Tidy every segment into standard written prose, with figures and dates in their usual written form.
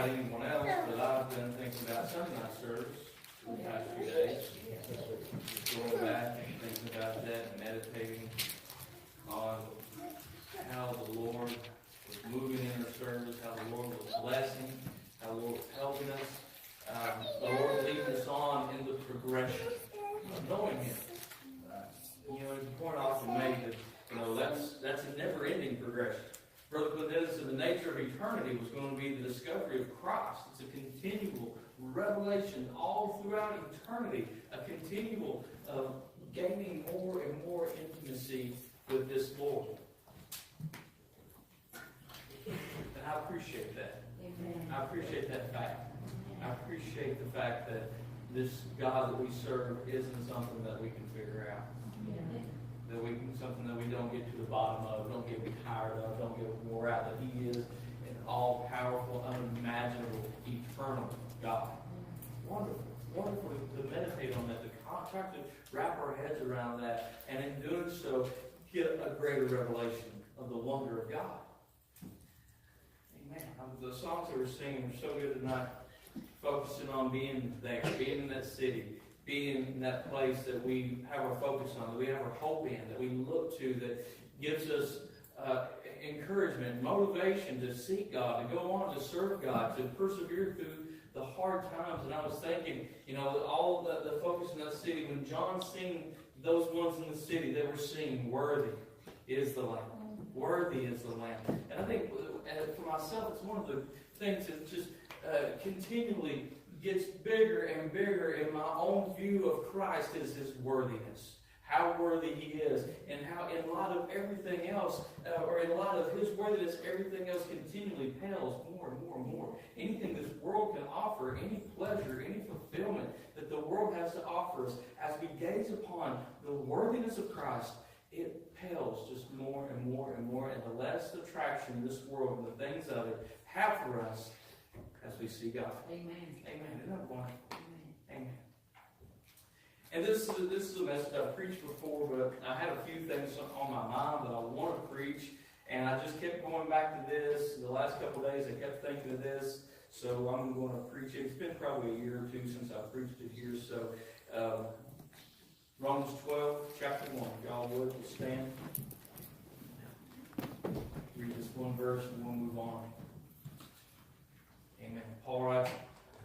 about anyone else, but I've been thinking about Sunday night service for the past few days. Just going back and thinking about that and meditating on how the Lord was moving in our service, how the Lord was blessing, how the Lord was helping us. The Lord leading us on in the progression of knowing Him. There's a point often made that, that's a never-ending progression. Brother Clint said the nature of eternity was going to be the discovery of Christ. It's a continual revelation all throughout eternity, a continual gaining more and more intimacy with this Lord. And I appreciate that. Amen. I appreciate that fact. I appreciate the fact that this God that we serve isn't something that we can figure out. That we can, something that we don't get to the bottom of, don't get tired of, don't get wore out, that He is an all-powerful, unimaginable, eternal God. Wonderful. Wonderful to meditate on that, to try to wrap our heads around that, and in doing so, get a greater revelation of the wonder of God. Amen. The songs that we're singing are so good tonight, focusing on being there, being in that city, being in that place that we have our focus on, that we have our hope in, that we look to, that gives us encouragement, motivation to seek God, to go on to serve God, to persevere through the hard times. And I was thinking, all the focus in that city, when John sing those ones in the city, they were singing, "Worthy is the Lamb. Worthy is the Lamb." And I think for myself, it's one of the things that just continually gets bigger and bigger in my own view of Christ is His worthiness. How worthy He is, and how in light of everything else, or in light of His worthiness, everything else continually pales more and more and more. Anything this world can offer, any pleasure, any fulfillment that the world has to offer us, as we gaze upon the worthiness of Christ, it pales just more and more and more, and the less attraction this world and the things of it have for us as we see God. Amen. Amen. Isn't that wonderful? Amen. And this is a message I've preached before, but I had a few things on my mind that I want to preach, and I just kept going back to this. The last couple of days I kept thinking of this, so I'm going to preach it. It's been probably a year or two since I preached it here, so Romans 12, chapter 1. If y'all would, stand. Read this one verse and we'll move on. Amen. Paul writes,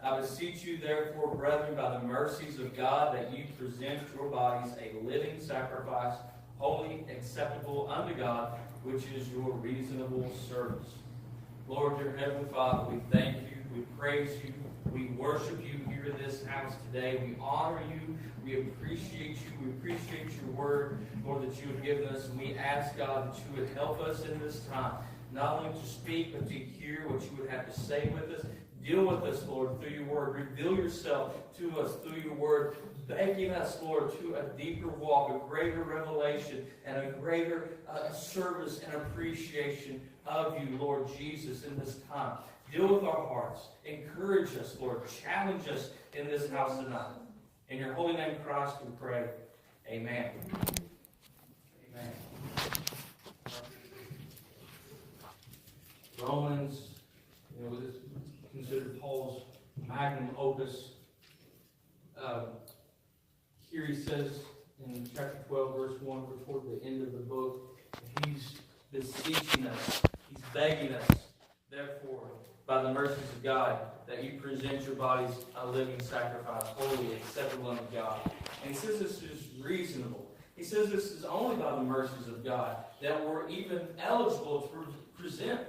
"I beseech you, therefore, brethren, by the mercies of God, that you present your bodies a living sacrifice, holy, acceptable unto God, which is your reasonable service." Lord, dear Heavenly Father, we thank you, we praise you, we worship you here in this house today. We honor you, we appreciate you, we appreciate your word, Lord, that you have given us. And we ask, God, that you would help us in this time, not only to speak, but to hear what you would have to say with us. Deal with us, Lord, through your word. Reveal yourself to us through your word, begging us, Lord, to a deeper walk, a greater revelation, and a greater service and appreciation of you, Lord Jesus, in this time. Deal with our hearts. Encourage us, Lord. Challenge us in this house tonight. In your holy name, Christ, we pray. Amen. Amen. Romans, this is considered Paul's magnum opus. Here he says in chapter 12, verse 1, toward the end of the book, he's beseeching us, he's begging us, therefore, by the mercies of God, that you present your bodies a living sacrifice, holy, acceptable unto God. And he says this is reasonable. He says this is only by the mercies of God that we're even eligible to present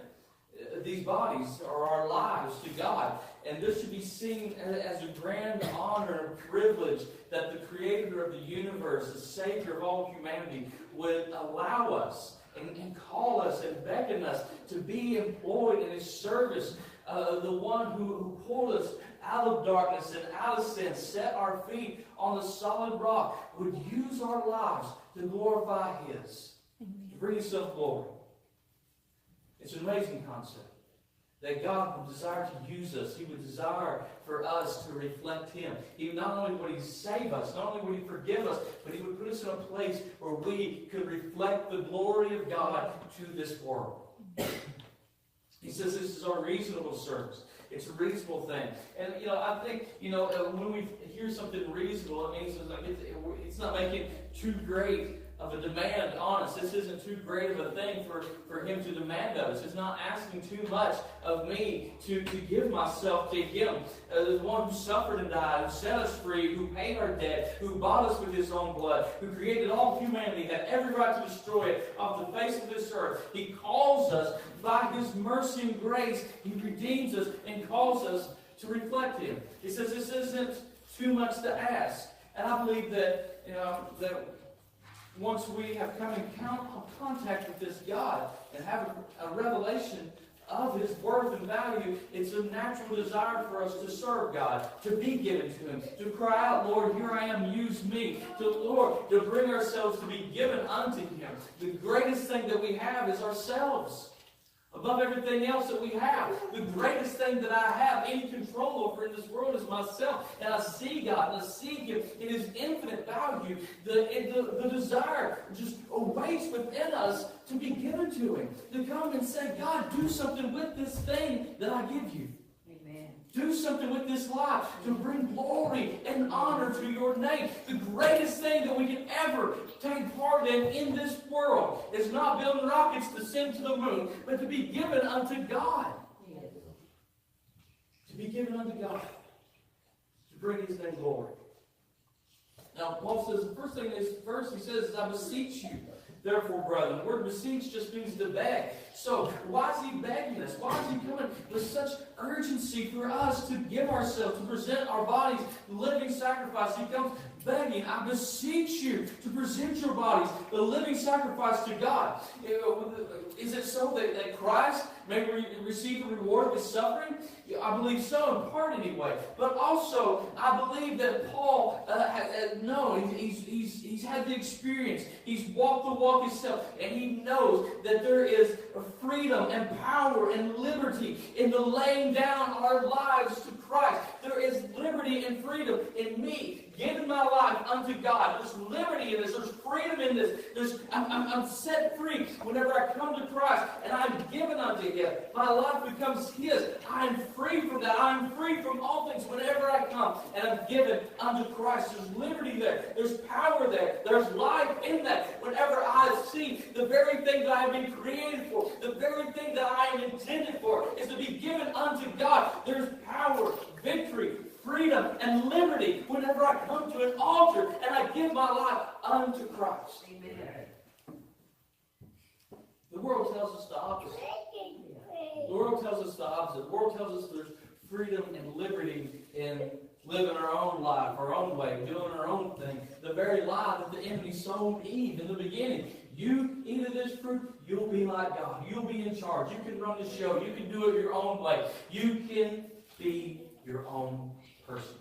these bodies or our lives to God. And this should be seen as a grand honor and privilege that the Creator of the universe, the Savior of all humanity, would allow us and call us and beckon us to be employed in His service. The one who pulled us out of darkness and out of sin, set our feet on the solid rock, would use our lives to glorify His, to bring Himself glory. It's an amazing concept that God would desire to use us. He would desire for us to reflect Him. Not only would He save us, not only would He forgive us, but He would put us in a place where we could reflect the glory of God to this world. He says this is our reasonable service. It's a reasonable thing. And, I think, when we hear something reasonable, it means it's not making too great of a demand on us. This isn't too great of a thing for him to demand of us. It's not asking too much of me to give myself to him. The one who suffered and died, who set us free, who paid our debt, who bought us with his own blood, who created all humanity, had every right to destroy it off the face of this earth. He calls us by his mercy and grace. He redeems us and calls us to reflect him. He says this isn't too much to ask. And I believe that, that once we have come in contact with this God and have a revelation of his worth and value, it's a natural desire for us to serve God, to be given to him, to cry out, Lord, here I am, use me, to bring ourselves to be given unto him. The greatest thing that we have is ourselves. Above everything else that we have, the greatest thing that I have any control over in this world is myself. And I see God, and I see him in his infinite value. The desire just awaits within us to be given to him. To come and say, God, do something with this thing that I give you. Do something with this life to bring glory and honor to your name. The greatest thing that we can ever take part in this world is not building rockets to send to the moon, but to be given unto God. To be given unto God. To bring his name glory. Now, Paul says, the first thing in this verse he says is, I beseech you, therefore, brethren. The word beseech just means to beg. So, why is he begging us? Why is he coming with such urgency for us to give ourselves, to present our bodies living sacrifice? He comes begging, I beseech you to present your bodies a living sacrifice to God. Is it so that Christ may receive the reward of his suffering? I believe so, in part anyway. But also, I believe that Paul, he's had the experience. He's walked the walk himself, and he knows that there is freedom and power and liberty in the laying down our lives to Christ. There is liberty and freedom in me giving my life unto God. There's liberty in this. There's freedom in this. I'm set free whenever I come to Christ and I'm given unto him. My life becomes his. I am free from that. I am free from all things whenever I come and I'm given unto Christ. There's liberty there. There's power there. There's life in that. Whenever I see the very thing that I have been created for, the very thing that I am intended for, is to be given unto God. There's power, victory, freedom, and liberty whenever I come to an altar and I give my life unto Christ. Amen. The world tells us the opposite. The world tells us the opposite. The world tells us there's freedom and liberty in living our own life, our own way, doing our own thing. The very lie that the enemy sold Eve in the beginning. You eat of this fruit, you'll be like God. You'll be in charge. You can run the show. You can do it your own way. You can be your own person.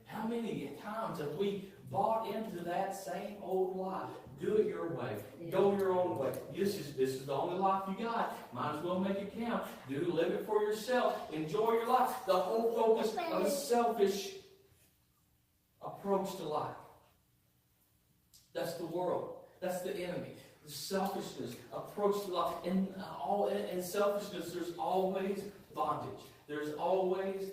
How many times have we bought into that same old lie? Do it your way. Go your own way. This is the only life you got. Might as well make it count. Live it for yourself. Enjoy your life. The whole focus of a selfish approach to life. That's the world. That's the enemy. The selfishness approach to life. In selfishness, there's always bondage. There's always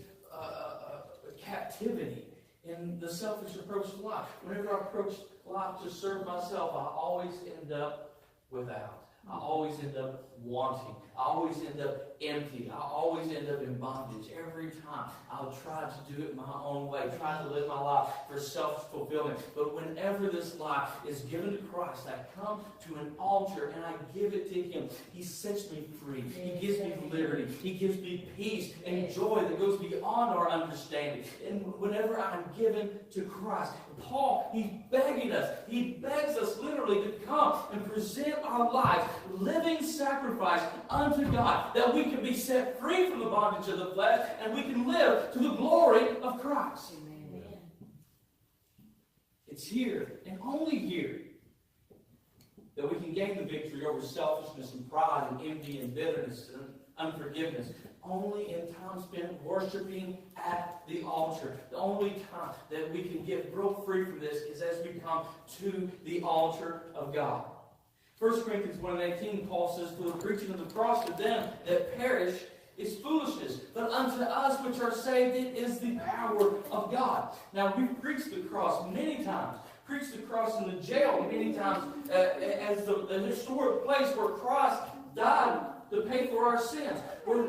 captivity in the selfish approach to life. Whenever I approach life to serve myself, I always end up without. I always end up wanting. I always end up empty. I always end up in bondage. Every time I'll try to do it my own way, try to live my life for self-fulfillment. But whenever this life is given to Christ, I come to an altar and I give it to him. He sets me free. He gives me liberty. He gives me peace and joy that goes beyond our understanding. And whenever I'm given to Christ, Paul, he's begging us. He begs us literally to come and present our lives living sacrifice unto God, that we can be set free from the bondage of the flesh and we can live to the glory of Christ. Amen. It's here and only here that we can gain the victory over selfishness and pride and envy and bitterness and unforgiveness. Only in time spent worshiping at the altar. The only time that we can get real free from this is as we come to the altar of God. 1 Corinthians 1:18, Paul says, "For the preaching of the cross to them that perish is foolishness, but unto us which are saved it is the power of God." Now, we've preached the cross many times. Preached the cross in the jail many times as the historic place where Christ died to pay for our sins. Where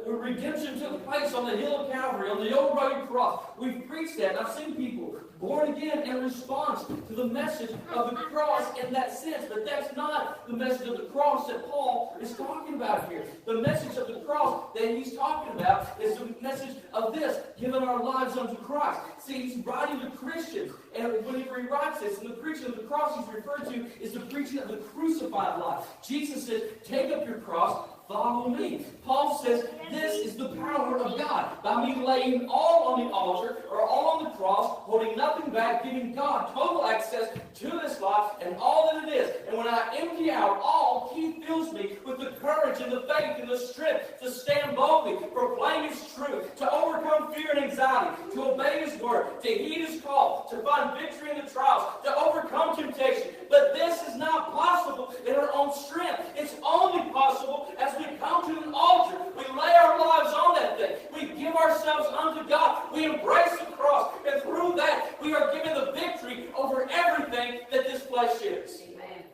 redemption took place on the hill of Calvary, on the old rugged cross. We've preached that, and I've seen people born again in response to the message of the cross in that sense. But that's not the message of the cross that Paul is talking about here. The message of the cross that he's talking about is the message of this, giving our lives unto Christ. See, he's writing to Christians, and whenever he writes this, and the preaching of the cross he's referred to is the preaching of the crucified life. Jesus says, "Take up your cross, follow me." Paul says, this is the power of God. By me laying all on the altar, or all on the cross, holding nothing back, giving God total access to this life and all that it is. And when I empty out all, he fills me with the courage and the faith and the strength to stand boldly, proclaim his truth, to overcome fear and anxiety, to obey his word, to heed his call, to find victory in the trials, to overcome temptation. But this is not possible in our own strength. It's only possible as we come to an altar. We lay our lives on that thing. We give ourselves unto God. We embrace the cross. And through that, we are given the victory over everything that this flesh is. Amen.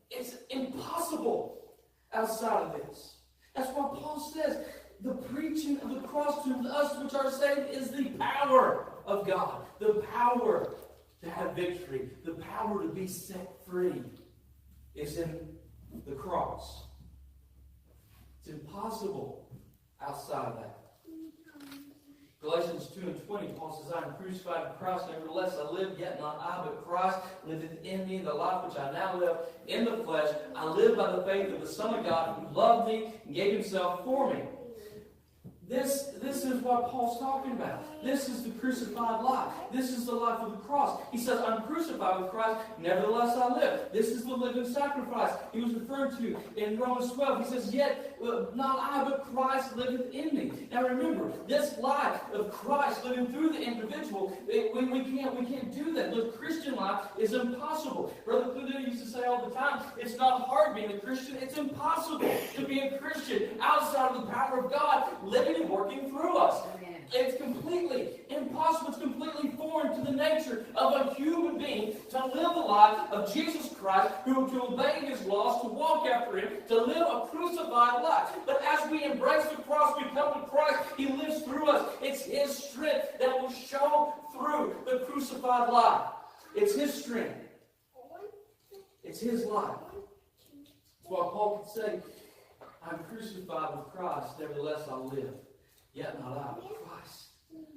It's impossible outside of this. That's why Paul says the preaching of the cross to us which are saved is the power of God. The power to have victory. The power to be set free is in the cross. It's impossible outside of that. Galatians 2:20, Paul says, "I am crucified with Christ, nevertheless I live, yet not I, but Christ liveth in me. The life which I now live in the flesh, I live by the faith of the Son of God, who loved me and gave himself for me." This is what Paul's talking about. This is the crucified life. This is the life of the cross. He says, "I'm crucified with Christ, nevertheless I live." This is the living sacrifice he was referred to in Romans 12. He says, "Yet not I, but Christ liveth in me." Now remember, this life of Christ living through the individual, we can't do that. The Christian life is impossible. Brother Pluto used to say all the time, it's not hard being a Christian. It's impossible to be a Christian outside of the power of God living and working through us. Amen. It's completely impossible. It's completely foreign to the nature of a human being to live the life of Jesus Christ, who to obey his laws, to walk after him, to live a crucified life. But as we embrace the cross, we come to Christ, he lives through us. It's his strength that will show through the crucified life. It's his strength. It's his life. That's why Paul could say, "I'm crucified with Christ, nevertheless I live. Yet not I, but Christ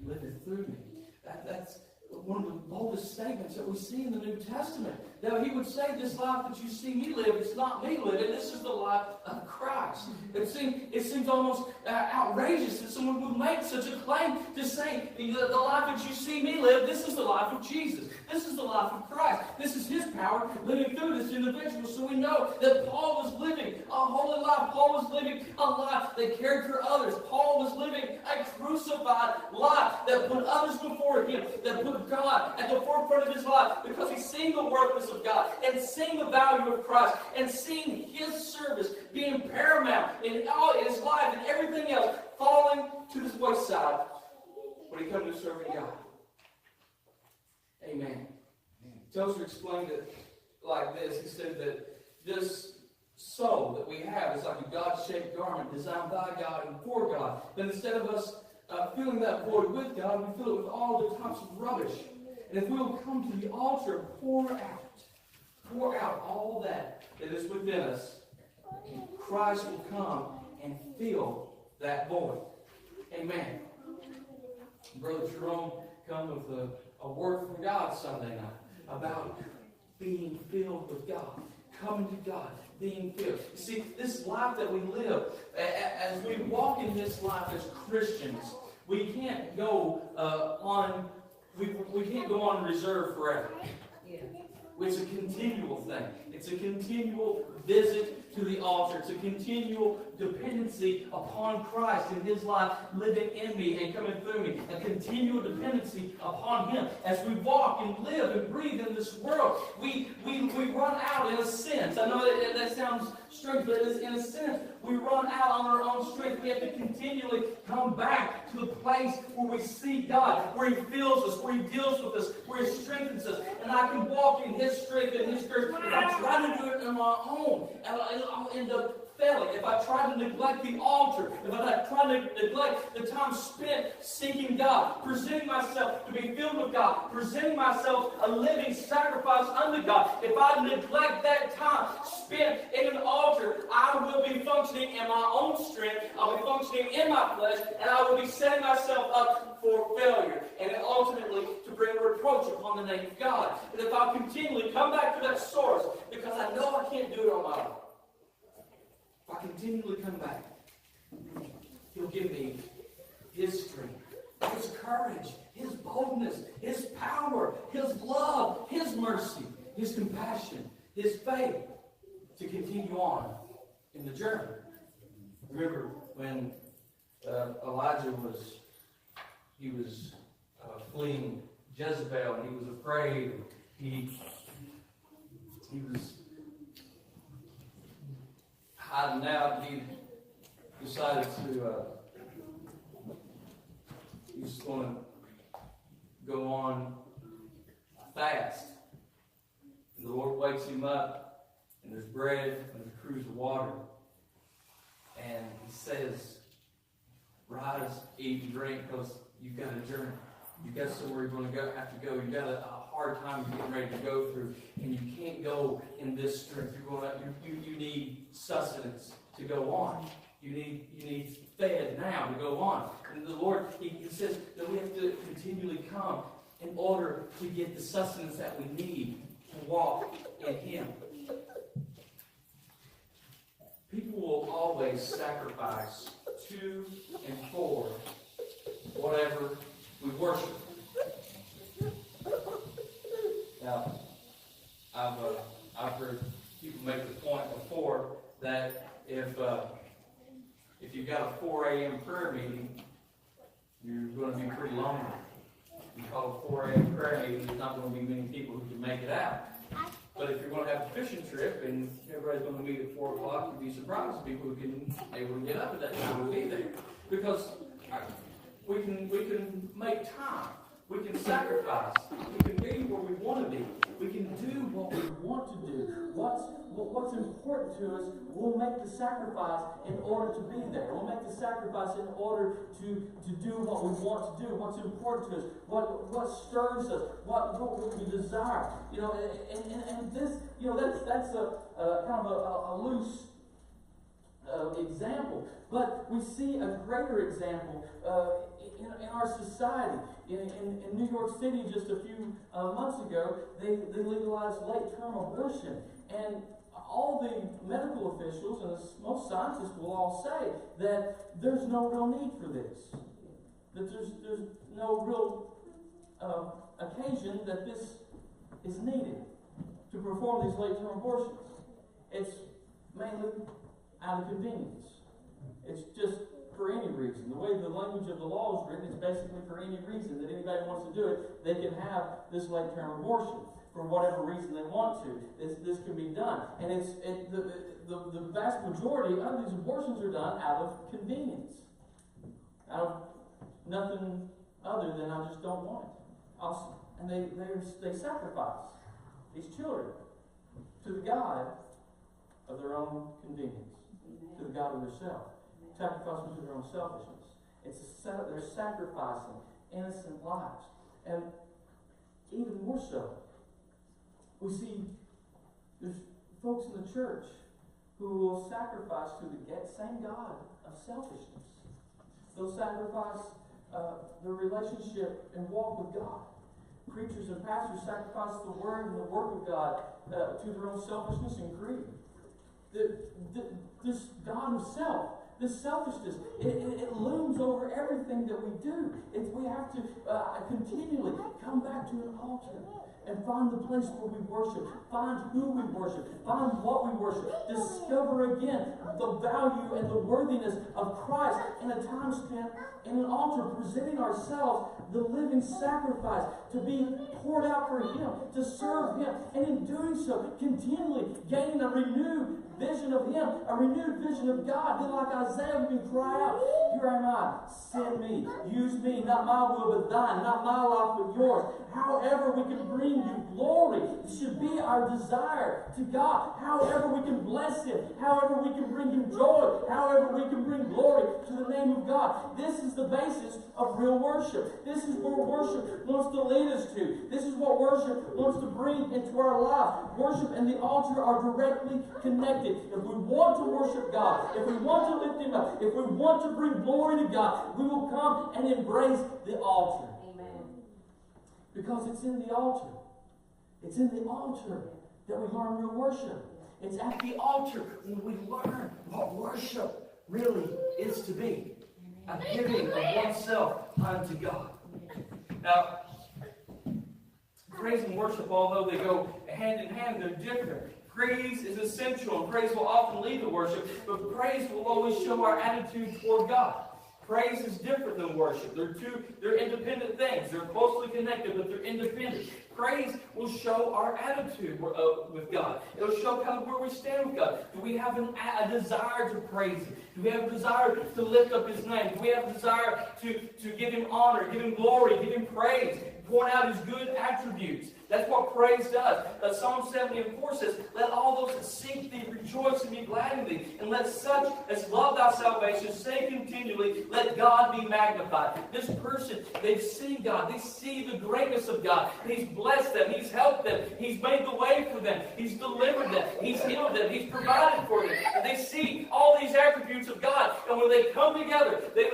liveth through me." That's one of the boldest statements that we see in the New Testament. That he would say, "This life that you see me live, it's not me living. This is the life of Christ." It seems almost outrageous that someone would make such a claim to say, the life that you see me live, this is the life of Jesus. This is the life of Christ. This is his power living through this individual. So we know that Paul was living a holy life. Paul was living a life that cared for others. Paul was living a crucified life that put others before him, that put God at the forefront of his life, because he's seen the worthless of God and seen the value of Christ and seen his service being paramount in all his life and everything else falling to the wayside when he comes to serving God. Amen. Tozer explained it like this. He said that this soul that we have is like a God-shaped garment designed by God and for God. But instead of us filling that void with God, we fill it with all the types of rubbish. And if we will come to the altar and pour out all that is within us, Christ will come and fill that void. Amen. Brother Jerome come with a word from God Sunday night about being filled with God, coming to God, being filled. You see, this life that we live, as we walk in this life as Christians, we can't go on reserve forever. It's a continual thing. It's a continual visit to the altar. It's a continual dependency upon Christ and His life living in me and coming through me. A continual dependency upon Him. As we walk and live and breathe in this world, we run out in a sense. I know that sounds strange, but in a sense, we run out on our own strength. We have to continually come back to the place where we see God, where He fills us, where He deals with us, where He strengthens us. And I can walk in His strength and His courage. If I try to do it on my own, I'll end up failing. If I try to neglect the altar, if I try to neglect the time spent seeking God, presenting myself to be filled with God, presenting myself a living sacrifice unto God, if I neglect that time spent in an altar, I will be functioning in my own strength, I'll be functioning in my flesh, and I will be setting myself up for failure, and then ultimately to bring reproach upon the name of God. But if I continually come back to that source, because I know I can't do it on my own, if I continually come back, He'll give me His strength, His courage, His boldness, His power, His love, His mercy, His compassion, His faith to continue on in the journey. Remember when Elijah was fleeing Jezebel and he was afraid. He was hiding out. He decided to he's going to go on fast. And the Lord wakes him up, and there's bread and there's cruse of water. And He says, rise, eat, and drink, because you've got a journey. You've got somewhere you're going to have to go. You've got a hard time you're getting ready to go through, and you can't go in this strength. You need sustenance to go on. You need fed now to go on. And the Lord, He says that we have to continually come in order to get the sustenance that we need to walk in Him. People will always sacrifice to and for whatever we worship. Now, I've heard people make the point before that if you've got a 4 a.m. prayer meeting, you're going to be pretty lonely. You call a 4 a.m. prayer meeting, there's not going to be many people who can make it out. But if you're going to have a fishing trip and everybody's going to meet at 4 o'clock, you'd be surprised people who can able to get up at that time will be there. Because we can make time. We can sacrifice. We can be where we want to be. We can do what we want to do. What's important to us, we'll make the sacrifice in order to be there. We'll make the sacrifice in order to do what we want to do. What's important to us, what stirs us, what we desire. And this, that's a kind of a loose example, but we see a greater example in our society. In New York City, just a few months ago, they legalized late-term abortion, and all the medical officials and most scientists will all say that there's no real need for this, that there's no real occasion that this is needed to perform these late-term abortions. It's mainly out of convenience. It's just for any reason. The way the language of the law is written, it's basically for any reason that anybody wants to do it, they can have this late-term abortion for whatever reason they want to. This can be done, and the vast majority of these abortions are done out of convenience, out of nothing other than I just don't want it. And they sacrifice these children to the God of their own convenience, to the God of their self. Sacrifice them to their own selfishness. They're sacrificing innocent lives. And even more so, we see there's folks in the church who will sacrifice to the same God of selfishness. They'll sacrifice their relationship and walk with God. Preachers and pastors sacrifice the word and the work of God to their own selfishness and greed. This God Himself, this selfishness, it looms over everything that we do. We have to continually come back to an altar and find the place where we worship. Find who we worship. Find what we worship. Discover again the value and the worthiness of Christ in a time spent in an altar, presenting ourselves the living sacrifice to be poured out for Him, to serve Him, and in doing so, continually gaining a renewed vision of Him, a renewed vision of God. Then like Isaiah, we can cry out, here am I, send me, use me, not my will but thine, not my life but yours. However we can bring you glory, it should be our desire to God. However we can bless Him, however we can bring Him joy, however we can bring glory to the name of God. This is the basis of real worship. This is where worship wants to lead us to. This is what worship wants to bring into our lives. Worship and the altar are directly connected. If we want to worship God, if we want to lift Him up, if we want to bring glory to God, we will come and embrace the altar. Amen. Because it's in the altar. It's in the altar that we learn real worship. It's at the altar when we learn what worship really is to be. A giving of oneself unto God. Now, praise and worship, although they go hand in hand, they're different. Praise is essential, and praise will often lead to worship, but praise will always show our attitude toward God. Praise is different than worship. They're independent things. They're closely connected, but they're independent. Praise will show our attitude with God. It'll show kind of where we stand with God. Do we have a desire to praise Him? Do we have a desire to lift up His name? Do we have a desire to give Him honor, give Him glory, give Him praise, point out His good attributes? That's what praise does. Psalm 70:4 says, let all those that seek Thee rejoice and be glad in Thee. And let such as love Thy salvation say continually, let God be magnified. This person, they've seen God. They see the greatness of God. He's blessed them. He's helped them. He's made the way for them. He's delivered them. He's healed them. He's provided for them. And they see all these attributes of God. And when they come together, they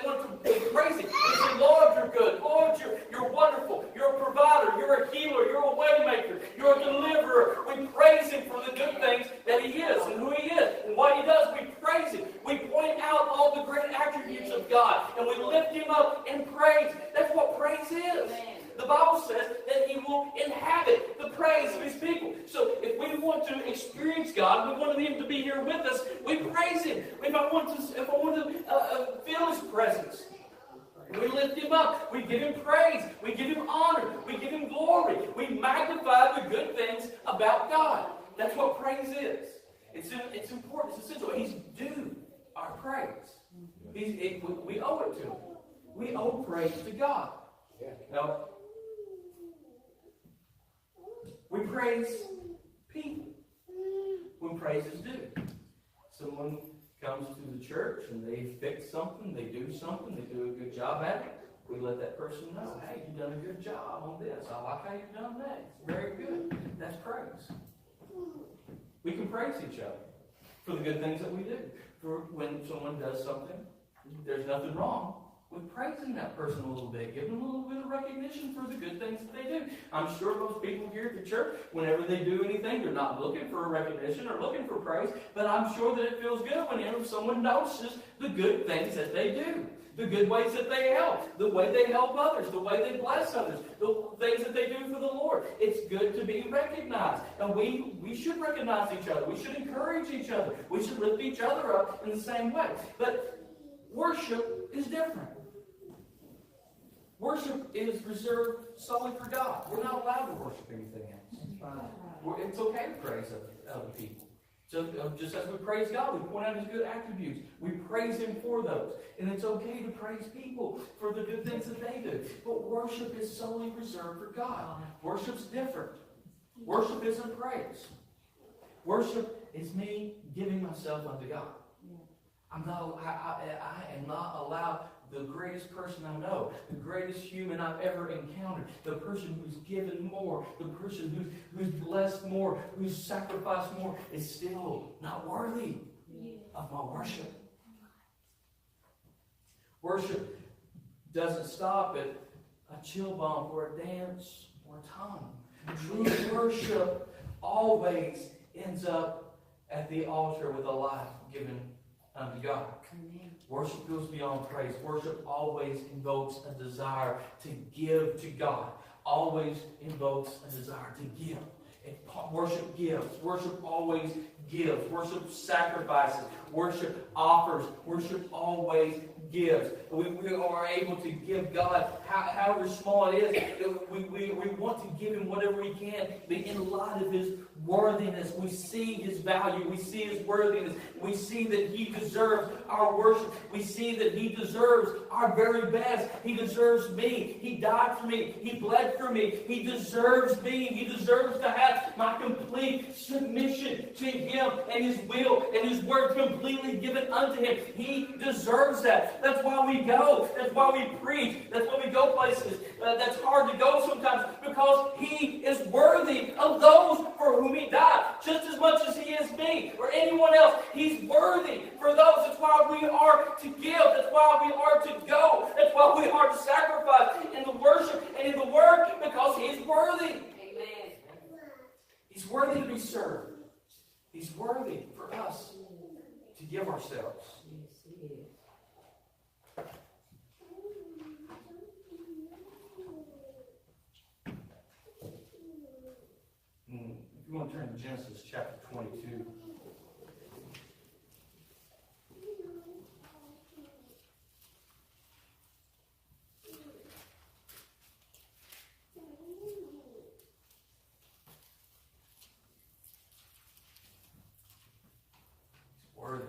want to praise Him. They say, Lord, You're good. Lord, You're wonderful. You're a provider. You're a healer. You're a way maker. You're a deliverer. We praise Him for the good things that He is and who He is and what He does. We praise Him. We point out all the great attributes of God and we lift Him up in praise. That's what praise is. The Bible says that He will inhabit the praise of His people. So if we want to experience God, we want Him to be here with us, we praise Him. If I want to feel His presence, we lift Him up. We give Him praise. We give Him honor. We give Him glory. We magnify the good things about God. That's what praise is. It's important. It's essential. He's due our praise. We owe it to Him. We owe praise to God. Now, we praise people when praise is due. Someone comes to the church and they fix something, they do a good job at it. We let that person know, hey, you've done a good job on this. I like how you've done that. It's very good. That's praise. We can praise each other for the good things that we do. For when someone does something, there's nothing wrong with praising that person a little bit, giving them a little bit of recognition for the good things that they do. I'm sure those people here at the church, whenever they do anything, they're not looking for a recognition or looking for praise, but I'm sure that it feels good whenever someone notices the good things that they do, the good ways that they help, the way they help others, the way they bless others, the things that they do for the Lord. It's good to be recognized. And we should recognize each other. We should encourage each other. We should lift each other up in the same way. But worship is different. Worship is reserved solely for God. We're not allowed to worship anything else. It's okay to praise other people. So just as we praise God, we point out His good attributes. We praise Him for those. And it's okay to praise people for the good things that they do. But worship is solely reserved for God. Worship's different. Worship isn't praise. Worship is me giving myself unto God. I am not allowed the greatest person I know, the greatest human I've ever encountered, the person who's given more, the person who's blessed more, who's sacrificed more, is still not worthy of my worship. Worship doesn't stop at a chill bump or a dance or a tongue. True worship always ends up at the altar with a life given unto God. Amen. Worship goes beyond praise. Worship always invokes a desire to give to God always invokes a desire to give. And worship gives. Worship always gives. Worship sacrifices. Worship offers. Worship always gives. We are able to give God, however small it is, we want to give Him whatever we can. But in light of His worthiness, we see His value. We see His worthiness. We see that He deserves our worship. We see that He deserves our very best. He deserves me. He died for me. He bled for me. He deserves me. He deserves to have my complete submission to Him and His will and His word completely given unto Him. He deserves that. That's why we go. That's why we preach. That's why we go places that's hard to go sometimes, because He is worthy of those for whom He died, just as much as He is me or anyone else. He's worthy for those. That's why we are to give. That's why we are to go. That's why we are to sacrifice in the worship and in the work, because He's worthy. Amen. He's worthy to be served. He's worthy for us to give ourselves. If you want to turn to Genesis chapter 22. He's worthy.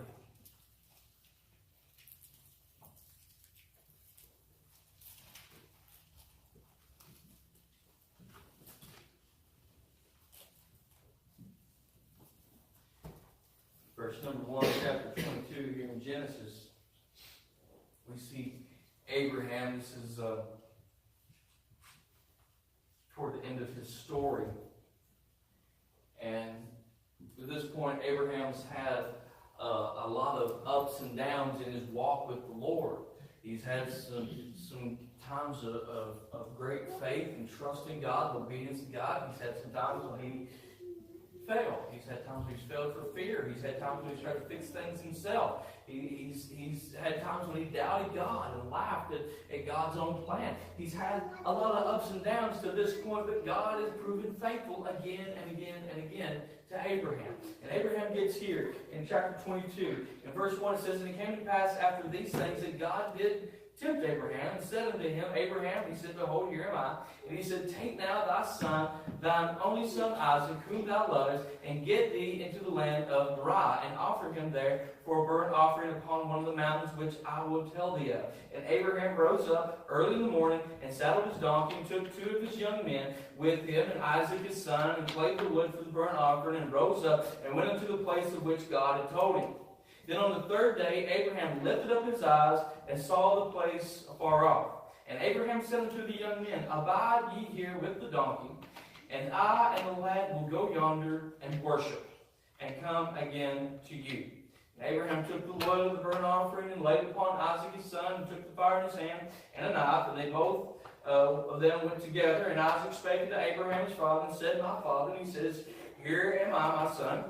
Verse number 1, chapter 22 here in Genesis, we see Abraham. This is toward the end of his story. And at this point, Abraham's had a lot of ups and downs in his walk with the Lord. He's had some times of great faith and trust in God, obedience to God. He's had some times when he failed. He's had times when he's failed for fear. He's had times when he's tried to fix things himself. He's had times when he doubted God and laughed at God's own plan. He's had a lot of ups and downs to this point, but God has proven faithful again and again and again to Abraham. And Abraham gets here in chapter 22. In verse 1 it says, "And it came to pass after these things that God did tempt Abraham, and said unto him, Abraham, he said, Behold, here am I. And he said, Take now thy son, thine only son Isaac, whom thou lovest, and get thee into the land of Moriah, and offer him there for a burnt offering upon one of the mountains which I will tell thee of. And Abraham rose up early in the morning, and saddled his donkey, and took 2 of his young men with him, and Isaac his son, and clave the wood for the burnt offering, and rose up, and went unto the place of which God had told him. Then on the 3rd day Abraham lifted up his eyes, and saw the place afar off. And Abraham said unto the young men, Abide ye here with the donkey, and I and the lad will go yonder and worship, and come again to you. And Abraham took the wood of the burnt offering, and laid it upon Isaac his son, and took the fire in his hand, and a knife, and they both of them went together. And Isaac spake unto Abraham his father, and said, My father. And he says, Here am I, my son.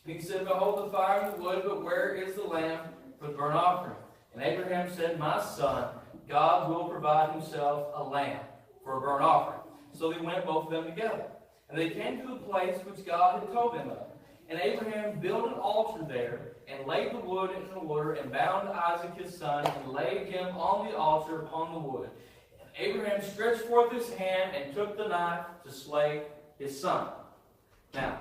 And he said, Behold the fire and the wood, but where is the lamb for the burnt offering? And Abraham said, My son, God will provide himself a lamb for a burnt offering. So they went both of them together. And they came to the place which God had told them of. And Abraham built an altar there, and laid the wood into the water, and bound Isaac his son, and laid him on the altar upon the wood. And Abraham stretched forth his hand, and took the knife to slay his son. Now,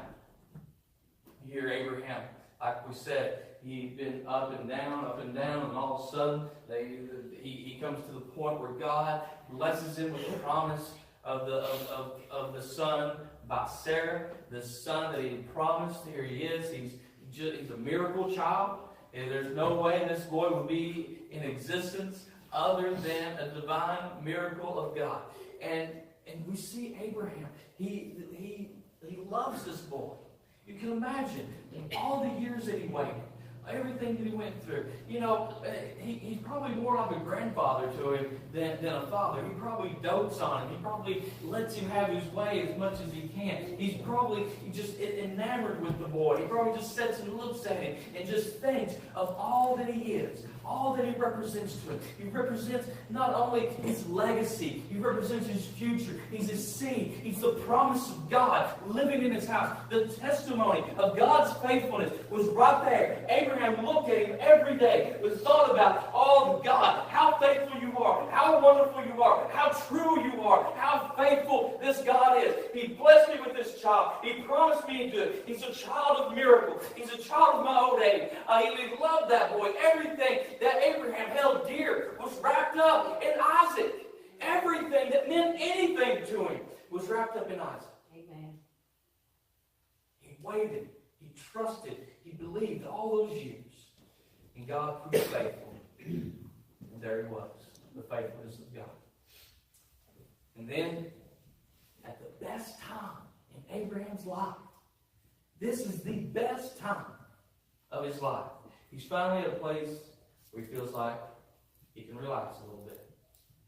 here Abraham, like we said, he'd been up and down, and all of a sudden he comes to the point where God blesses him with the promise of the son by Sarah, the son that he had promised. Here he is. He's a miracle child, and there's no way this boy would be in existence other than a divine miracle of God. And we see Abraham. He loves this boy. You can imagine all the years that he waited, everything that he went through. You know, he's probably more like a grandfather to him than a father. He probably dotes on him. He probably lets him have his way as much as he can. He's probably just enamored with the boy. He probably just sits and looks at him and just thinks of all that he is, all that he represents to him. He represents not only his legacy, he represents his future. He's his seed. He's the promise of God living in his house. The testimony of God's faithfulness was right there. Abraham looked at him every day, was thought about, oh God, how faithful you are, how wonderful you are, how true you are, how faithful this God is. He blessed me with this child. He promised me good. He's a child of miracles. He's a child of my old age. He loved that boy. Everything that Abraham held dear was wrapped up in Isaac. Everything that meant anything to him was wrapped up in Isaac. Amen. He waited. He trusted. He believed all those years. And God proved faithful. And there he was, the faithfulness of God. And then, at the best time in Abraham's life, this is the best time of his life. He's finally at a place where he feels like he can relax a little bit.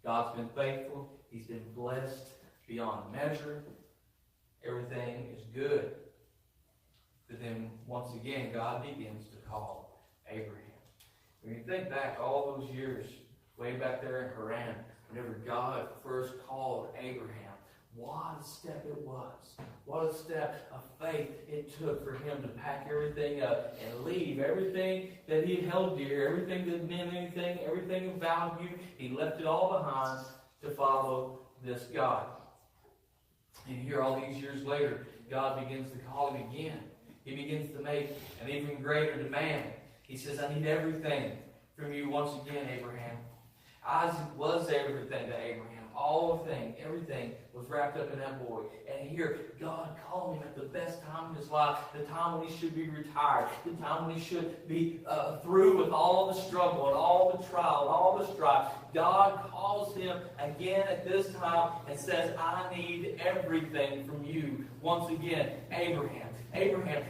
God's been faithful. He's been blessed beyond measure. Everything is good. But then, once again, God begins to call Abraham. When you think back all those years, way back there in Haran, whenever God first called Abraham, what a step it was. What a step of faith it took for him to pack everything up and leave everything that he held dear, everything that meant anything, everything of value. He left it all behind to follow this God. And here all these years later, God begins to call him again. He begins to make an even greater demand. He says, I need everything from you once again, Abraham. Isaac was everything to Abraham. All of things, everything was wrapped up in that boy. And here, God called him at the best time in his life, the time when he should be retired, the time when he should be through with all the struggle and all the trial and all the strife. God calls him again at this time and says, I need everything from you. Once again, Abraham, everything.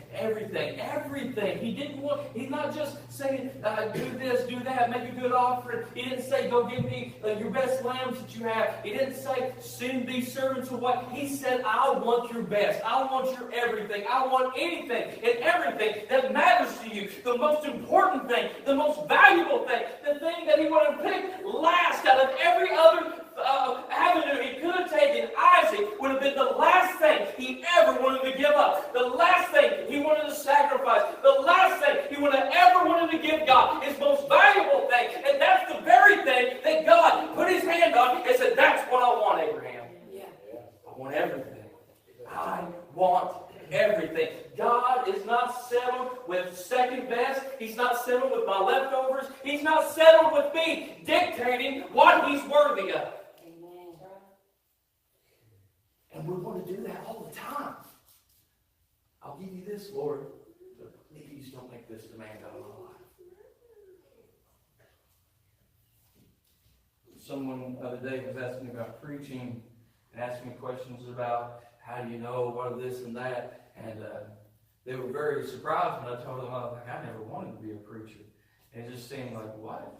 He's not just saying, do this, do that, make a good offering. He didn't say, go give me your best lambs that you have. He didn't say, send these servants away. He said, I want your best. I want your everything. I want anything and everything that matters to you. The most important thing, the most valuable thing, the thing that he would have picked last out of every other avenue he could have taken. Isaac would have been the last thing he ever wanted to give up. The last thing he wanted to sacrifice. The last thing he would have ever wanted to give God. His most valuable thing. And that's the very thing that God put his hand on and said, that's what I want, Abraham. Yeah. I want everything. I want everything. God is not settled with second best. He's not settled with my leftovers. He's not settled with me dictating what he's worthy of. Amen. And we want to do that all the time. I'll give you this, Lord, but please don't make this demand out of my life. Someone the other day was asking me about preaching and asking me questions about how do you know what this and that. And they were very surprised when I told them, I never wanted to be a preacher. And it just seemed like, what?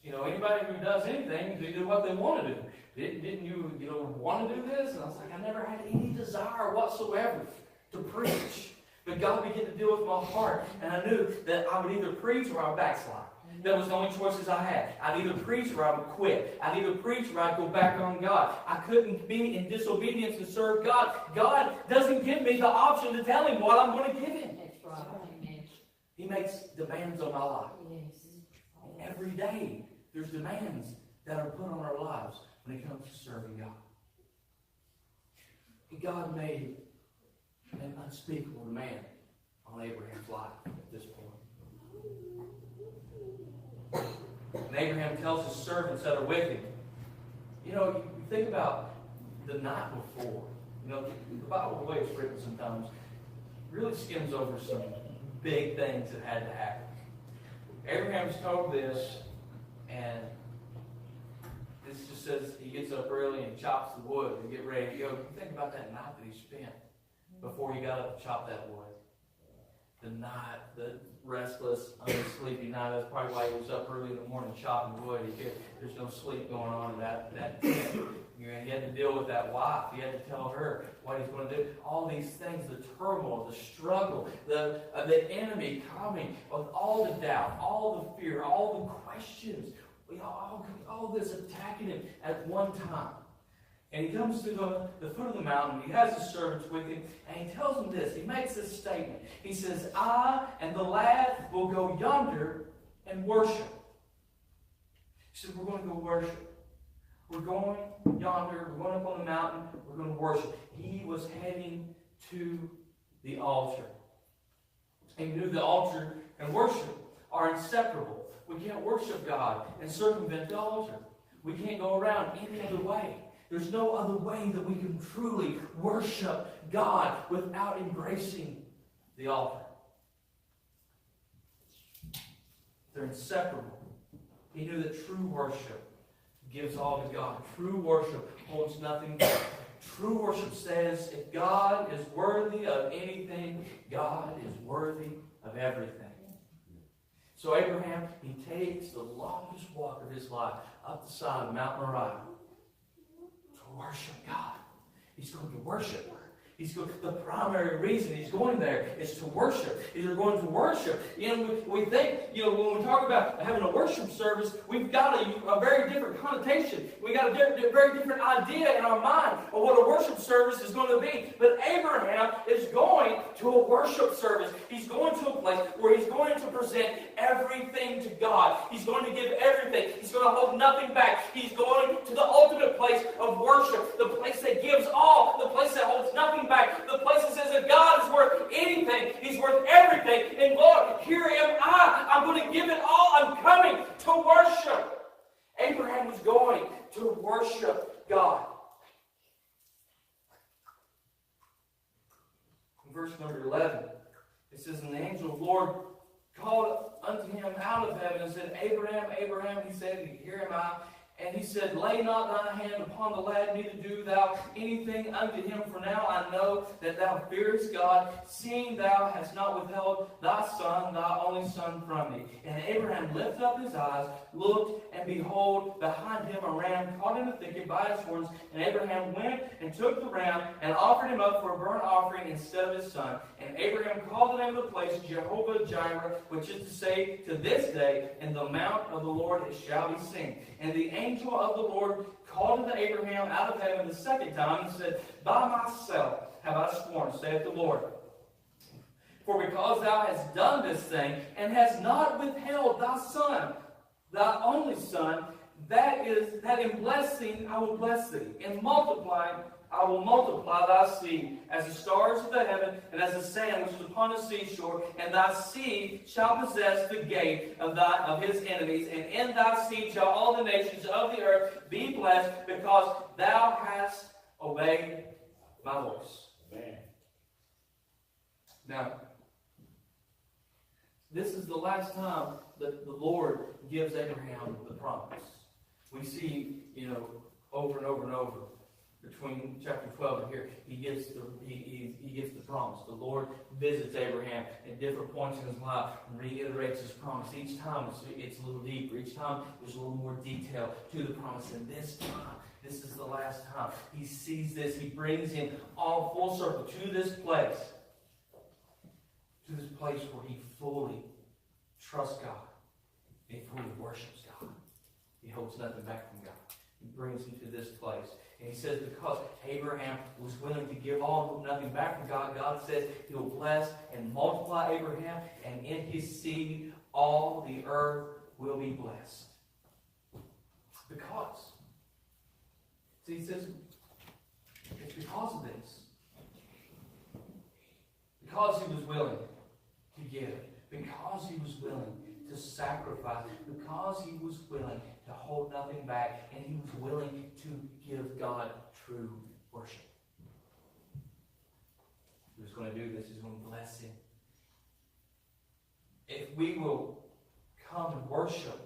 Anybody who does anything, they do what they want to do. Didn't you want to do this? And I was like, I never had any desire whatsoever to preach. But God began to deal with my heart. And I knew that I would either preach or I would backslide. That was the only choices I had. I'd either preach or I would quit. I'd either preach or I'd go back on God. I couldn't be in disobedience and serve God. God doesn't give me the option to tell him what I'm going to give him. That's right. Amen. He makes demands on my life. Yes. And every day, there's demands that are put on our lives when it comes to serving God. And God made an unspeakable demand on Abraham's life at this point. And Abraham tells his servants that are with him, you think about the night before. The Bible, the way it's written sometimes, really skims over some big things that had to happen. Abraham's told this, and this just says he gets up early and chops the wood and get ready to go. Think about that night that he spent before he got up to chop that wood. the night, the restless, unsleepy night. That's probably why he was up early in the morning chopping wood. There's no sleep going on in that tent. He had to deal with that wife. He had to tell her what he's going to do. All these things, the turmoil, the struggle, the enemy coming with all the doubt, all the fear, all the questions, all this attacking him at one time. And he comes to the foot of the mountain. He has his servants with him. And he tells them this. He makes this statement. He says, I and the lad will go yonder and worship. He said, we're going to go worship. We're going yonder. We're going up on the mountain. We're going to worship. He was heading to the altar. And he knew the altar and worship are inseparable. We can't worship God and circumvent the altar. We can't go around any other way. There's no other way that we can truly worship God without embracing the altar. They're inseparable. He knew that true worship gives all to God. True worship holds nothing back. True worship says, if God is worthy of anything, God is worthy of everything. So Abraham, he takes the longest walk of his life up the side of Mount Moriah to worship God. He's going to worship. The primary reason he's going there is to worship. He's going to worship. We think, when we talk about having a worship service, we've got a very different connotation. We got a very different idea in our mind of what a worship service is going to be. But Abraham is going to a worship service. He's going to a place where he's going to present everything to God. He's going to give everything. He's going to hold nothing back. He's going to the ultimate place of worship, the place that gives all, the place that holds nothing back, the place that says that God is worth anything, He's worth everything. And Lord, here am I. I'm going to give it all. I'm coming to worship. Abraham was going to worship God. In verse number 11, it says, and the angel of the Lord called unto him out of heaven and said, Abraham, Abraham. He said, here am I. And he said, lay not thy hand upon the lad, neither do thou anything unto him. For now I know that thou fearest God, seeing thou hast not withheld thy son, thy only son, from me. And Abraham lifted up his eyes, looked, and behold, behind him a ram caught in the thicket by his horns. And Abraham went and took the ram and offered him up for a burnt offering instead of his son. And Abraham called the name of the place Jehovah-Jireh, which is to say, to this day, in the mount of the Lord it shall be seen. And the angel of the Lord called unto Abraham out of heaven the second time and said, by myself have I sworn, saith the Lord. For because thou hast done this thing, and hast not withheld thy son, thy only son, that in blessing I will bless thee, in multiplying I will multiply thy seed as the stars of the heaven and as the sand which is upon the seashore, and thy seed shall possess the gate of his enemies, and in thy seed shall all the nations of the earth be blessed, because thou hast obeyed my voice. Amen. Now, this is the last time that the Lord gives Abraham the promise. We see, over and over and over. Between chapter 12 and here, he gives the promise. The Lord visits Abraham at different points in his life and reiterates his promise. Each time it's a little deeper. Each time there's a little more detail to the promise. And this time, this is the last time. He sees this. He brings him all full circle to this place. To this place where he fully trusts God. He fully worships God. He holds nothing back from God. He brings him to this place. And he says because Abraham was willing to give all, nothing back from God, God says He'll bless and multiply Abraham, and in his seed all the earth will be blessed. Because. See, he says it's because of this. Because he was willing to give. Because he was willing to sacrifice. Because he was willing to hold nothing back, and he was willing to give God true worship. He was going to do this. He's going to bless him. If we will come and worship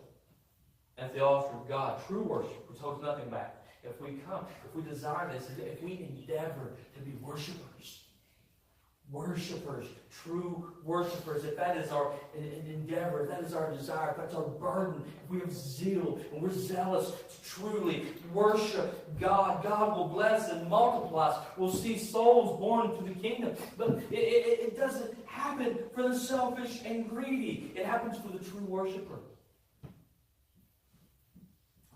at the altar of God, true worship, which holds nothing back, if we come, if we desire this, if we endeavor to be worshipers, worshipers, true worshipers, if that is our endeavor, if that is our desire, if that's our burden, if we have zeal and we're zealous to truly worship God, God will bless and multiply us. We'll see souls born into the kingdom. But it doesn't happen for the selfish and greedy. It happens for the true worshiper.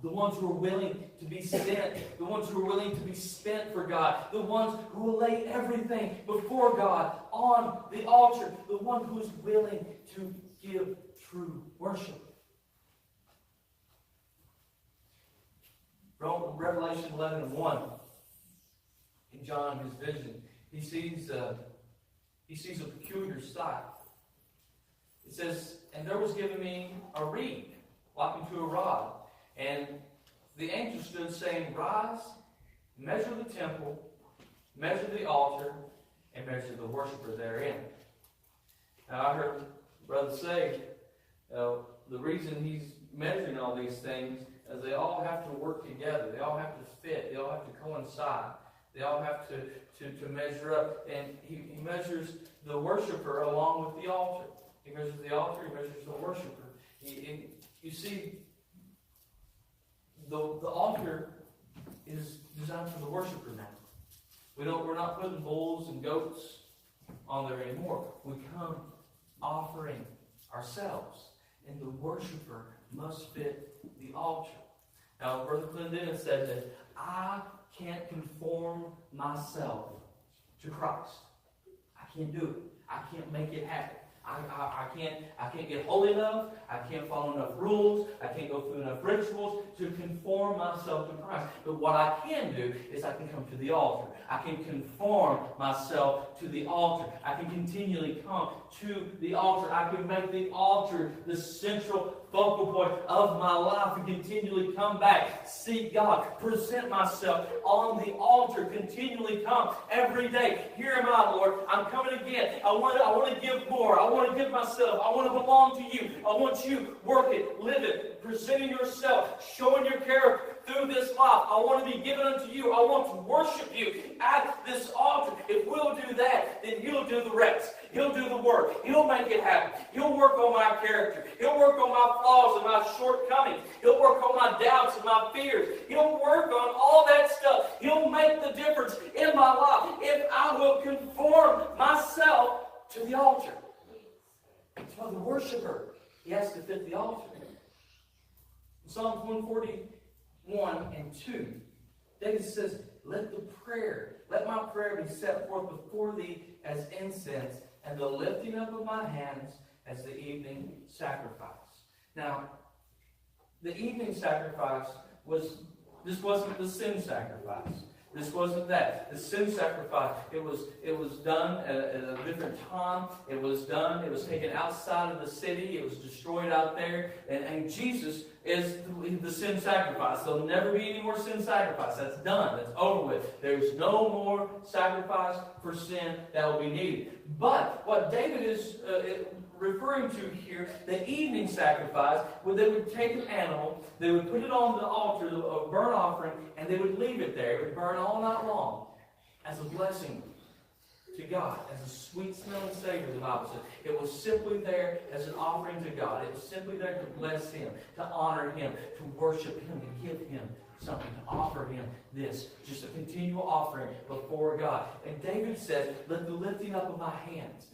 The ones who are willing to be sent, the ones who are willing to be spent for God, the ones who will lay everything before God on the altar, the one who is willing to give true worship. Revelation 11:1, in John, his vision, he sees a peculiar sight. It says, "And there was given me a reed, like unto a rod. And the angel stood, saying, Rise, measure the temple, measure the altar, and measure the worshiper therein." Now I heard Brother say, the reason he's measuring all these things is they all have to work together. They all have to fit. They all have to coincide. They all have to measure up. And he measures the worshiper along with the altar. He measures the altar, he measures the worshiper. You see, the altar is designed for the worshiper now. We're not putting bulls and goats on there anymore. We come offering ourselves, and the worshiper must fit the altar. Now, Brother Clendenin said that I can't conform myself to Christ. I can't do it. I can't make it happen. I can't get holy enough. I can't follow enough rules. I can't go through enough rituals to conform myself to Christ. But what I can do is I can come to the altar. I can conform myself to the altar. I can continually come to the altar. I can make the altar the central focal point of my life and continually come back, seek God, present myself on the altar, continually come every day. Here am I, Lord. I'm coming again. I want to give more. I want to give myself. I want to belong to you. I want you work it, live it, presenting yourself, showing your character through this life. I want to be given unto you. I want to worship you at this altar. If we'll do that, then He'll do the rest. He'll do the work. He'll make it happen. He'll work on my character. He'll work on my flaws and my shortcomings. He'll work on my doubts and my fears. He'll work on all that stuff. He'll make the difference in my life if I will conform myself to the altar. So the worshiper, he has to fit the altar. In Psalms 141:2, David says, let my prayer be set forth before thee as incense, and the lifting up of my hands as the evening sacrifice. Now, the evening sacrifice wasn't the sin sacrifice. This wasn't that. The sin sacrifice, it was done at a different time. It was taken outside of the city. It was destroyed out there. And Jesus is the sin sacrifice. There'll never be any more sin sacrifice. That's done. That's over with. There's no more sacrifice for sin that will be needed. But what David is referring to here, the evening sacrifice, where they would take an animal, they would put it on the altar, a burnt offering, and they would leave it there. It would burn all night long as a blessing to God, as a sweet smelling savor, the Bible says. It was simply there as an offering to God. It was simply there to bless Him, to honor Him, to worship Him, to give Him something, to offer Him this. Just a continual offering before God. And David says, let the lifting up of my hands,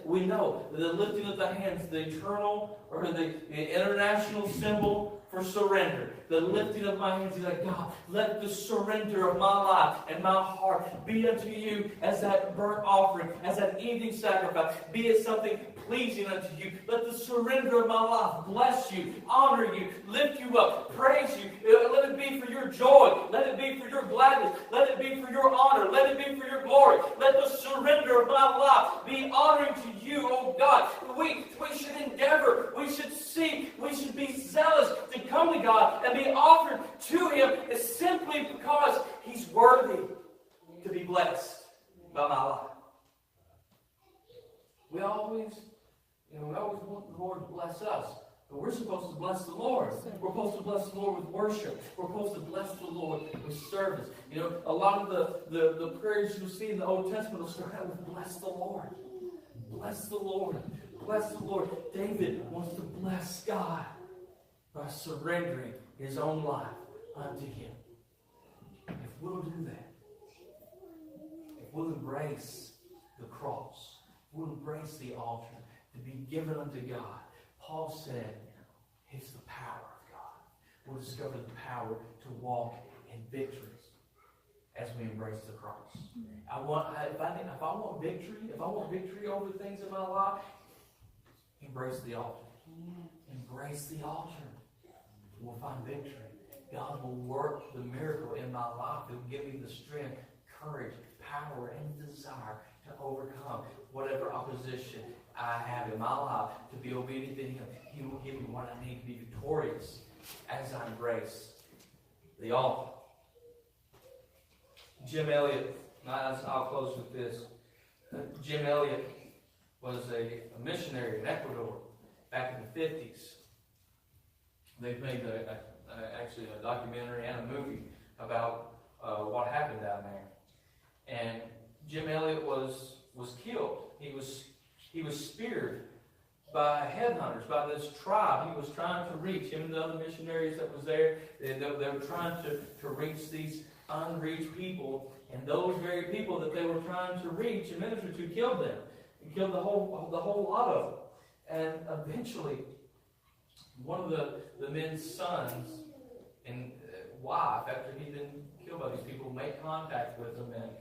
we know the lifting of the hands, the eternal or the international symbol for surrender. The lifting of my hands, He's like, God, let the surrender of my life and my heart be unto you as that burnt offering, as that evening sacrifice. Be it something pleasing unto you. Let the surrender of my life bless you, honor you, lift you up, praise you. Let it be for your joy. Let it be for your gladness. Let it be for your honor. Let it be for your glory. Let the surrender of my life be honoring to you, oh God. We should endeavor. We should seek. We should be zealous to come to God and be offered to Him is simply because He's worthy to be blessed by my life. We always want the Lord to bless us, But we're supposed to bless the Lord. We're supposed to bless the Lord with worship. We're supposed to bless the Lord with service. You know, a lot of the prayers you see in the Old Testament will start out with bless the Lord. Bless the Lord. Bless the Lord. David wants to bless God by surrendering his own life unto Him. If we'll do that, if we'll embrace the cross, if we'll embrace the altar to be given unto God, Paul said, it's the power of God. We'll discover the power to walk in victories as we embrace the cross. If I want victory over things in my life, embrace the altar. Embrace the altar. We'll find victory. God will work the miracle in my life. He'll give me the strength, courage, power, and desire to overcome whatever opposition I have in my life, to be obedient to Him. He will give me what I need to be victorious as I embrace the altar. Jim Elliot, I'll close with this. Jim Elliot was a missionary in Ecuador back in the 50s. They've made actually a documentary and a movie about what happened down there. And Jim Elliot was killed. He was speared by headhunters, by this tribe. He was trying to reach, him and the other missionaries that was there, they were trying to reach these unreached people, and those very people that they were trying to reach and minister to killed them. He killed the whole lot of them. And eventually, one of the men's sons and wife, after he'd been killed by these people, made contact with them and,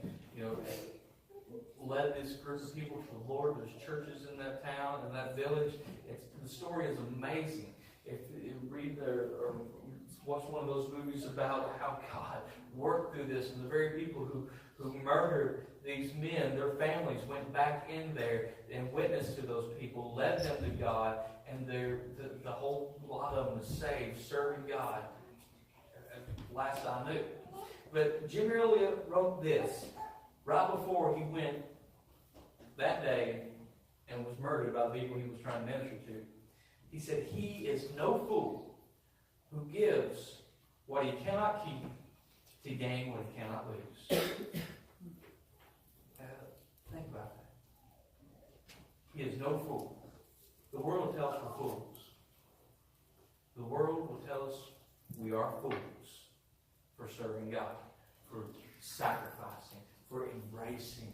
led this group of people to the Lord. There's churches in that town, in that village. The story is amazing. If you read or watch one of those movies about how God worked through this, and the very people who murdered these men, their families went back in there and witnessed to those people, led them to God, and the whole lot of them was saved, serving God. Last I knew. But Jim Elliot wrote this right before he went that day and was murdered by the people he was trying to minister to. He said, "He is no fool who gives what he cannot keep to gain what he cannot lose." Think about that. He is no fool. The world will tell us we're fools. The world will tell us we are fools for serving God, for sacrificing, for embracing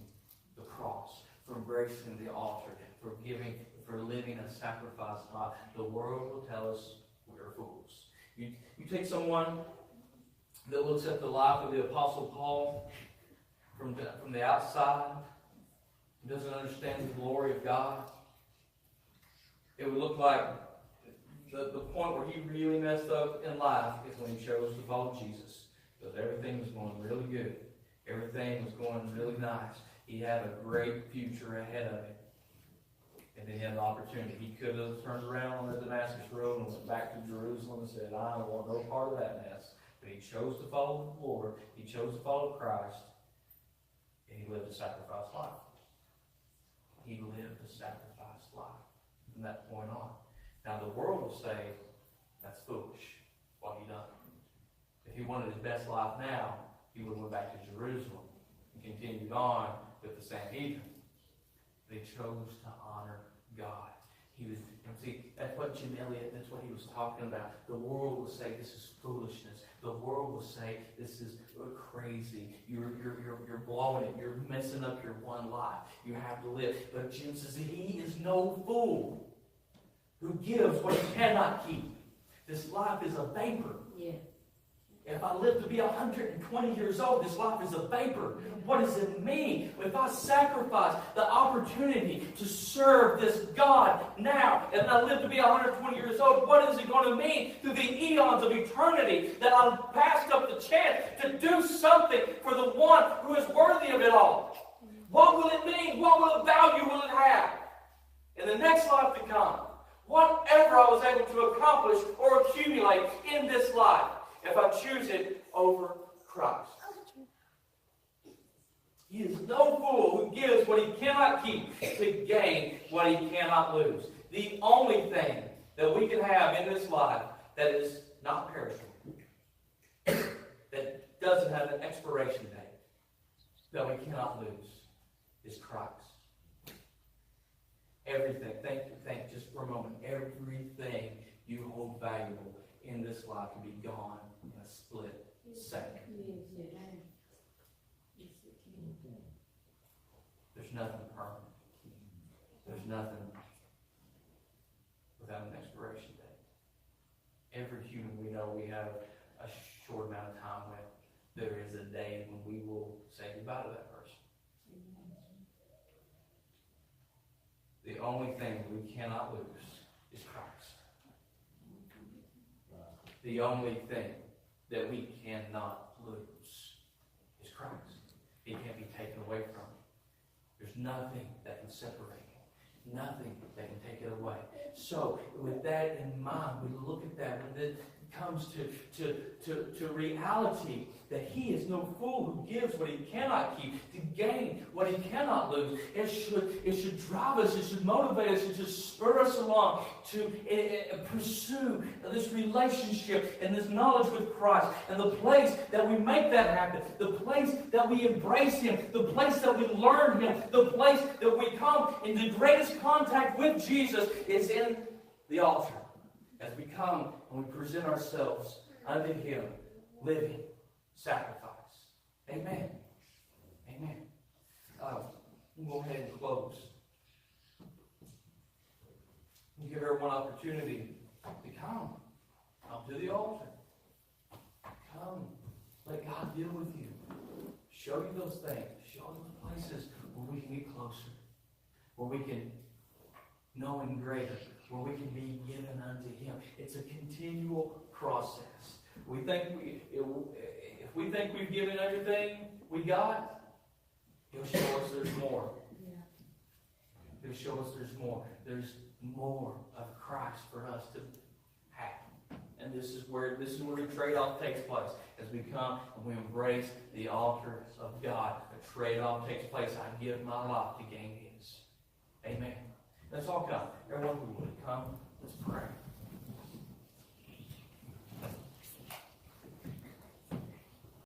the cross, for embracing the altar, for giving, for living a sacrifice life. The world will tell us we're fools. You take someone that looks at the life of the Apostle Paul from the outside, doesn't understand the glory of God, it would look like the point where he really messed up in life is when he chose to follow Jesus. Because everything was going really good. Everything was going really nice. He had a great future ahead of him. And then he had an opportunity. He could have turned around on the Damascus Road and went back to Jerusalem and said, I don't want no part of that mess. But he chose to follow the Lord. He chose to follow Christ. And he lived a sacrifice life. He lived a sacrifice life from that point on. Now the world will say, that's foolish, what he done. If he wanted his best life now, he would have went back to Jerusalem and continued on with the Sanhedrin. They chose to honor God. That's what Jim Elliot, that's what he was talking about. The world will say this is foolishness. The world will say this is crazy. You're blowing it. You're messing up your one life. You have to live. But Jim says he is no fool who gives what he cannot keep. This life is a vapor. Yeah. If I live to be 120 years old, this life is a vapor. What does it mean? If I sacrifice the opportunity to serve this God now, and I live to be 120 years old, what is it going to mean through the eons of eternity that I've passed up the chance to do something for the one who is worthy of it all? What will it mean? What value will it have in the next life to come? Whatever I was able to accomplish or accumulate in this life, if I choose it over Christ. He is no fool who gives what he cannot keep to gain what he cannot lose. The only thing that we can have in this life that is not perishable, that doesn't have an expiration date, that we cannot lose, is Christ. Everything, think just for a moment, everything you hold valuable in this life can be gone in a split second. There's nothing permanent. There's nothing without an expiration date. Every human we know we have a short amount of time with. There is a day when we will say goodbye to that person. The only thing we cannot lose is Christ. The only thing that we cannot lose is Christ. He can't be taken away from you. There's nothing that can separate you. Nothing that can take it away. So, with that in mind, we look at that when it comes to reality, that He is no fool who gives what He cannot keep to gain what He cannot lose. It should drive us, it should motivate us, it should spur us along to pursue this relationship and this knowledge with Christ. And the place that we make that happen, the place that we embrace Him, the place that we learn Him, the place that we come in the greatest contact with Jesus is in the altar. As we come and we present ourselves unto Him, living sacrifice. Amen. Amen. We'll go ahead and close. We'll give everyone opportunity to come to the altar. Come. Let God deal with you. Show you those things. Show you the places where we can get closer. Where we can know Him greater. Where we can be given unto Him. It's a continual process. If we think we've given everything we got, He'll show us there's more. He'll show us there's more. There's more of Christ for us to have. And this is where the trade-off takes place. As we come and we embrace the altar of God, a trade-off takes place. I give my life to gain His. Amen. Let's all come. Everyone who would come, let's pray.